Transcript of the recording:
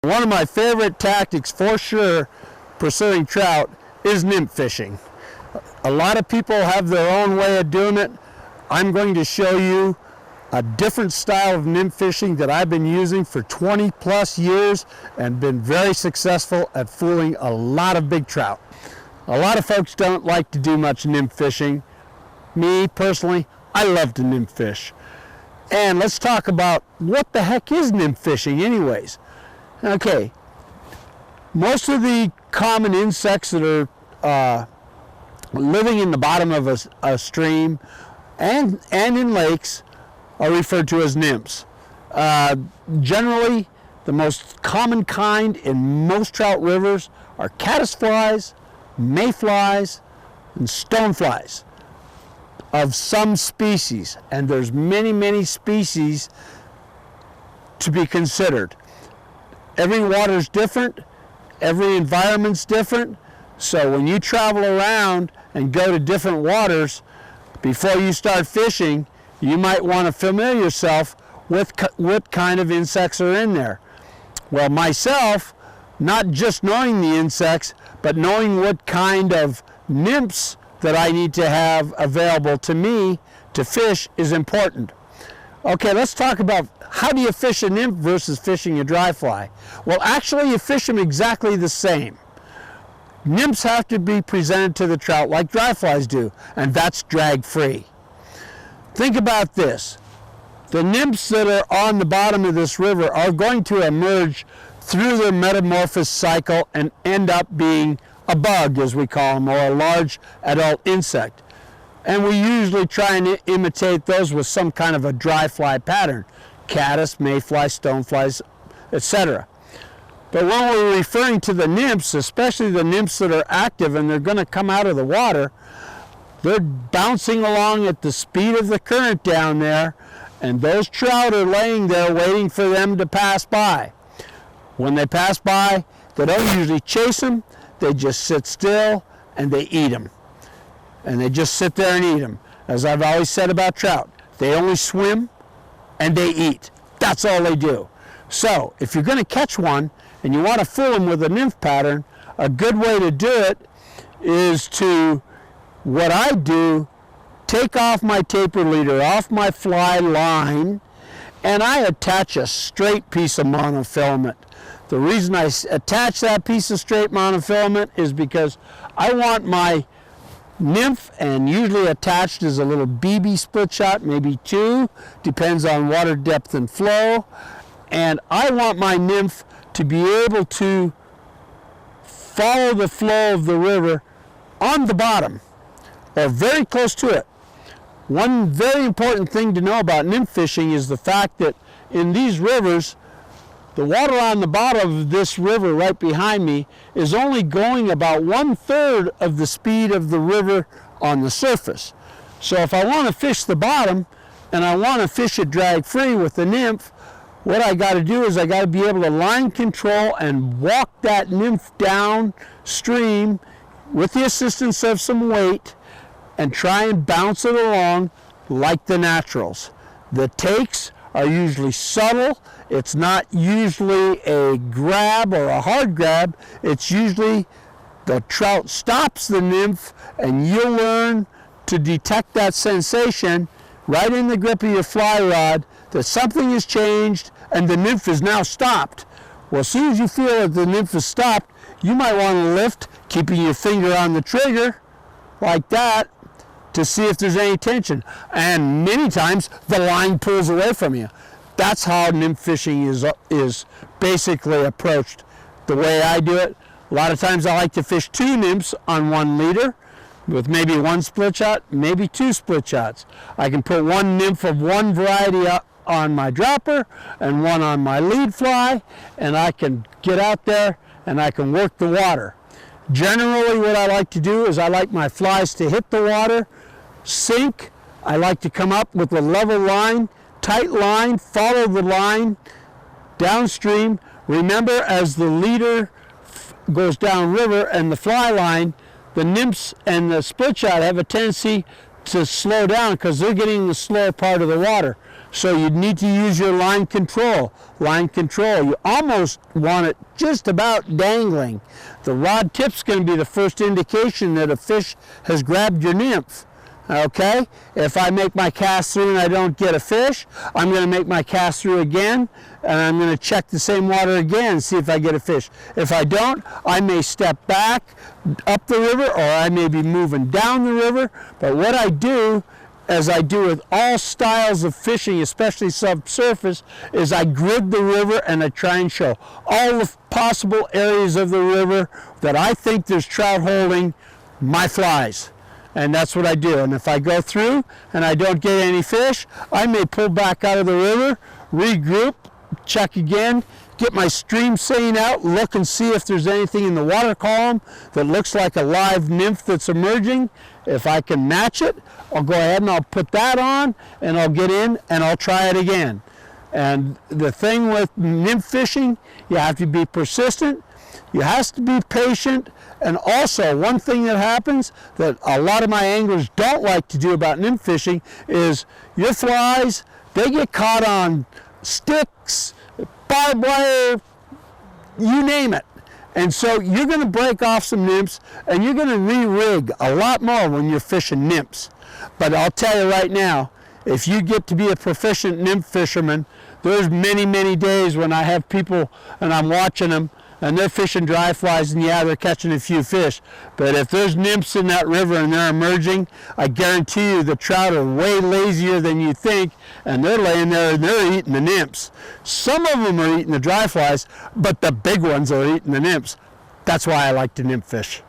one of my favorite tactics for sure pursuing trout is nymph fishing. A lot of people have their own way of doing it. I'm going to show you a different style of nymph fishing that I've been using for 20 plus years and been very successful at fooling a lot of big trout. A lot of folks don't like to do much nymph fishing. Me personally, I love to nymph fish. And let's talk about what the heck is nymph fishing anyways. Okay, most of the common insects that are living in the bottom of a stream and in lakes are referred to as nymphs. Generally, the most common kind in most trout rivers are caddisflies, mayflies, and stoneflies of some species. And there's many, many species to be considered. Every water's different, every environment's different, so when you travel around and go to different waters, before you start fishing, you might want to familiar yourself with what kind of insects are in there. Well, myself, not just knowing the insects, but knowing what kind of nymphs that I need to have available to me to fish is important. Okay, let's talk about how do you fish a nymph versus fishing a dry fly. Well, actually you fish them exactly the same. Nymphs have to be presented to the trout like dry flies do, and that's drag free. Think about this. The nymphs that are on the bottom of this river are going to emerge through their metamorphosis cycle and end up being a bug, as we call them, or a large adult insect. And we usually try and imitate those with some kind of a dry fly pattern. Caddis, mayfly, stoneflies, etc. But when we're referring to the nymphs, especially the nymphs that are active and they're going to come out of the water, they're bouncing along at the speed of the current down there, and those trout are laying there waiting for them to pass by. When they pass by, they don't usually chase them, they just sit still and they eat them. And they just sit there and eat them. As I've always said about trout, they only swim and they eat. That's all they do. So if you're going to catch one and you want to fool them with a nymph pattern, a good way to do it is to, what I do, take off my taper leader off my fly line, and I attach a straight piece of monofilament. The reason I attach that piece of straight monofilament is because I want my nymph, and usually attached is a little BB split shot, maybe two, depends on water depth and flow, and I want my nymph to be able to follow the flow of the river on the bottom or very close to it. One very important thing to know about nymph fishing is the fact that in these rivers, the water on the bottom of this river right behind me is only going about 1/3 of the speed of the river on the surface. So if I want to fish the bottom and I want to fish it drag free with the nymph, what I got to do is I got to be able to line control and walk that nymph downstream with the assistance of some weight and try and bounce it along like the naturals. The takes are usually subtle. It's not usually a grab or a hard grab. It's usually the trout stops the nymph and you'll learn to detect that sensation right in the grip of your fly rod that something has changed and the nymph is now stopped. Well, as soon as you feel that the nymph is stopped, you might want to lift, keeping your finger on the trigger like that to see if there's any tension. And many times the line pulls away from you. That's how nymph fishing is basically approached. The way I do it, a lot of times I like to fish two nymphs on 1 leader with maybe 1 split shot, maybe 2 split shots. I can put 1 nymph of one variety on my dropper and 1 on my lead fly, and I can get out there and I can work the water. Generally what I like to do is I like my flies to hit the water, sink. I like to come up with a level line, tight line, follow the line downstream. Remember, as the leader goes downriver and the fly line, the nymphs and the split shot have a tendency to slow down because they're getting the slower part of the water. So you need to use your line control. Line control, you almost want it just about dangling. The rod tip's going to be the first indication that a fish has grabbed your nymph. Okay, if I make my cast through and I don't get a fish, I'm going to make my cast through again, and I'm going to check the same water again and see if I get a fish. If I don't, I may step back up the river, or I may be moving down the river. But what I do, as I do with all styles of fishing, especially subsurface, is I grid the river and I try and show all the possible areas of the river that I think there's trout holding my flies. And that's what I do. And if I go through and I don't get any fish, I may pull back out of the river, regroup, check again, get my stream seine out, look and see if there's anything in the water column that looks like a live nymph that's emerging. If I can match it, I'll go ahead and I'll put that on, and I'll get in and I'll try it again. And the thing with nymph fishing, you have to be persistent, you have to be patient. And also, one thing that happens that a lot of my anglers don't like to do about nymph fishing is your flies, they get caught on sticks, barbed wire, you name it. And so you're going to break off some nymphs, and you're going to re-rig a lot more when you're fishing nymphs. But I'll tell you right now, if you get to be a proficient nymph fisherman, there's many, many days when I have people and I'm watching them, and they're fishing dry flies, and yeah, they're catching a few fish. But if there's nymphs in that river and they're emerging, I guarantee you the trout are way lazier than you think, and they're laying there and they're eating the nymphs. Some of them are eating the dry flies, but the big ones are eating the nymphs. That's why I like to nymph fish.